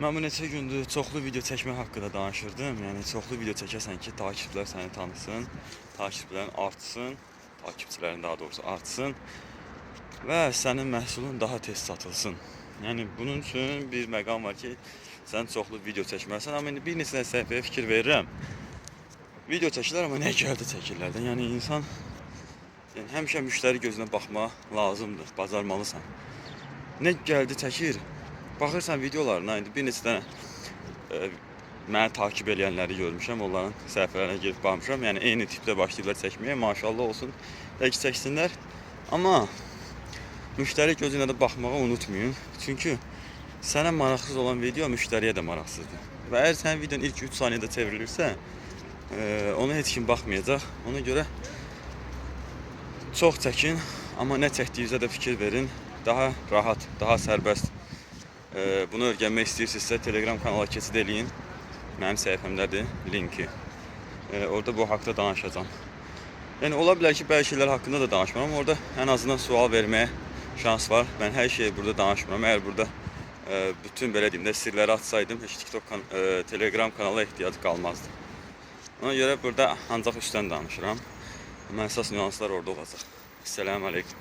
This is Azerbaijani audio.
Mən bu neçə gündür çoxlu video çəkmək haqqında danışırdım. Yəni çoxlu video çəkəsən ki, takipçilər səni tanısın, takipçilərin artsın, takipçilərin daha doğrusu artsın və sənin məhsulun daha tez satılsın. Yəni bunun üçün bir məqam var ki, sən çoxlu video çəkməlisən. Amma indi bir neçə səhifəyə fikir verirəm. Video çəkirlər, amma nə gəldi çəkirlər də. Yəni insan həmişə müştəri gözünə baxmaq lazımdır, bacarmalısan. Nə gəldi çəkir. Baxırsan videolarına, indi bir neçə dənə məni takip edənləri görmüşəm, onların səhifələrinə girib baxmışam. Yəni eyni tipdə başlayıblar çəkməyə, maşallah olsun, çəksinlər. Amma müştəri gözünə də baxmağı unutmayın. Çünki sənə maraqsız olan video müştəriyə də maraqsızdır. Və əgər sənin videon ilk 3 saniyədə çevrilirsə, ona heç kim baxmayacaq. Ona görə çox çəkin, amma nə çəkdiyinizə də fikir verin. Daha rahat, daha sərbəst. Bunu öyrənmək istəyirsinizsə Telegram kanala keçid eləyin. Mənim səhifəmdədir linki. Orada bu haqqda danışacağam. Yəni ola bilər ki, bəzi şeylər haqqında da danışmıram. Orada ən azından sual verməyə şans var. Mən hər şeyi burada danışmıram. Əgər burada bütün belə deyim də sirləri açsaydım, heç Telegram kanala ehtiyac qalmazdı. Ona görə burada ancaq üstdən danışıram. Amma əsas nüanslar orada olacaq. Esselamu aleyküm.